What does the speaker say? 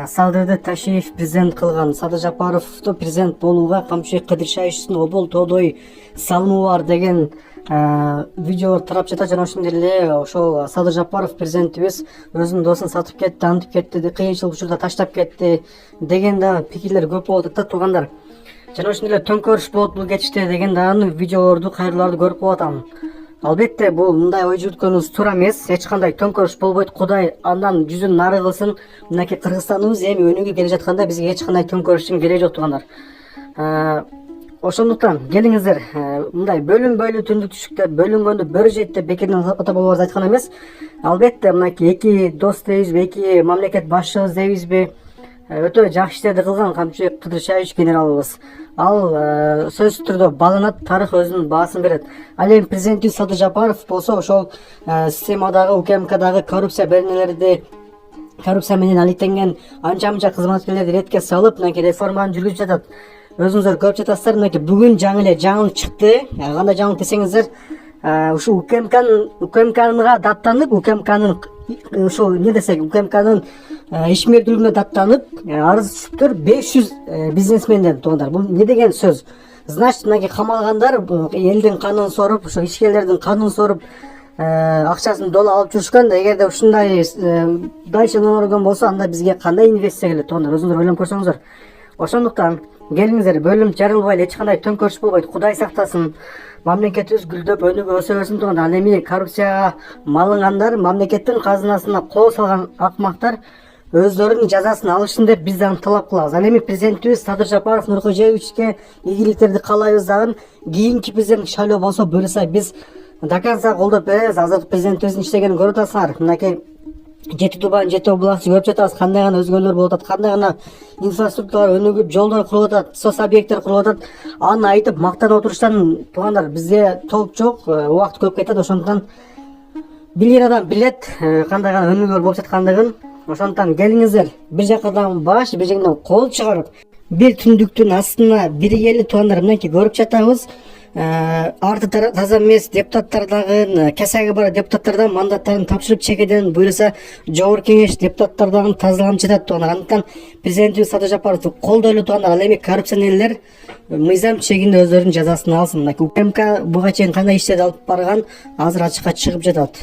Садырды Ташиев президент кылган, Садыр Жапаровду президент болууга Камчыбек Кадыршаевичтин обол тоодой салымы бар деген видео тарап жатат. Жана ошондой эле ошол Садыр Жапаров президентибиз өзүнүн досун сатып кетти, антип кетти, кыйынчылык учурда таштап кетти деген да пикирлер көп болуп атат да туугандар. Жана ошондой эле төңкөрүш болот бул кетиште деген дагы видеолорду, кайрыларды көрүп калатам. Албетте бул мындай ой жүрткөнүбүз туура эмес. Эч кандай төңкөрүш болбойт. Кудай андан жүзүн нары кылсын. Мынакей Кыргызстаныбыз эми өнүгүп келе жатканда бизге эч кандай төңкөрүштүн кереги жок туугандар. Ошондуктан келиңиздер, мындай бөлүнбөйлү түндүк түшүктө бөлүнгөндө бөрү жейт деп бекерден ата бабаларыбыз айткан эмес. Албетте мынакей эки дос дейбизби, эки мамлекет башчыбыз дейбизби, өтө жакшы иштерди кылган Камчыбек Кадыршаевич генералыбыз. Ал сөзсүз түрдө бааланат, тарых өзүнүн баасын берет. Ал эми президенти Садыр Жапаров болсо ошол системадагы УКМКдагы коррупция беренелерди, коррупция менен алектенген анча-мынча кызматкерлерди ретке салып, мынакей реформаны жүргүзүп жатат. Өзүңүздөр көрүп жатасыздар, мынакей бүгүн жаңы эле жаңылык чыкты. Кандай жаңылык десеңиздер, ушу УКМКга даттанып, УКМКнын ушул эмне десек, УКМКнын ишмердүүлүгүнө даттанып, арыз түшүптүр 500 бизнесменден туугандар. Бул эмне деген сөз? Значит, мынакей камалгандар элдин канын соруп, ошо ишкерлердин канын соруп, акчасын доло алып жүрүшкөн. Эгерде ушундай дальше өргөн болсо, анда бизге кандай инвестиция келет туугандар? Өзүңүздөр ойлонуп көрсөңүздөр. Ошондуктан келиңиздер, бөлүнүп жарылбайлы, эч кандай төңкөрүш болбойт. Кудай сактасын. Мамлекетибиз гүлдөп өнүгүп өсө берсин туугандар. Ал эми коррупцияга малынгандар, мамлекеттин казынасына кол салган акмактар өздөрүнүн жазасын алышсын деп биз аны талап кылабыз. Ал эми президентибиз Садыр Жапаров Нуркожоевичке ийгиликтерди каалайбыз дагы. Кийинки президент шайлоо болсо буюрса биз до конца колдоп беребиз. Азыр президентибиздин иштегенин көрүп атасыңар. Мынакей Жети Тубан, Жети областы көрүп жатабыз, кандай гана өзгөрүүлөр болуп атат, кандай гана инфраструктуралар өнүгүп, жолдор курулуп атат, сос объекттер курулуп атат. Аны айтып мактанып отуруштан туугандар бизде толк жок, убакыт көп кетет. Ошондуктан билген адам билет кандай гана өнүгүүлөр болуп жаткандыгын. Ошондуктан келиңиздер, бир жакадан баш, бир жагынан кол чыгарып, бир түндүктүн астына биригели туугандар, мынакей көрүп жатабыз. Арты таза эмес депутаттардагы, кесаги бар депутаттардан мандаттарын тапшырып чекеден, буюрса жогорку кеңеш депутаттардагы тазаланып жатат туугандар. Андыктан президентибиз Садыр Жапаровду колдойлу туугандар. Ал эми коррупционерлер мыйзам чегинде өздөрүнүн жазасын алсын. УКМК буга чейин кандай иштерди алып барган азыр ачыкка чыгып жатат.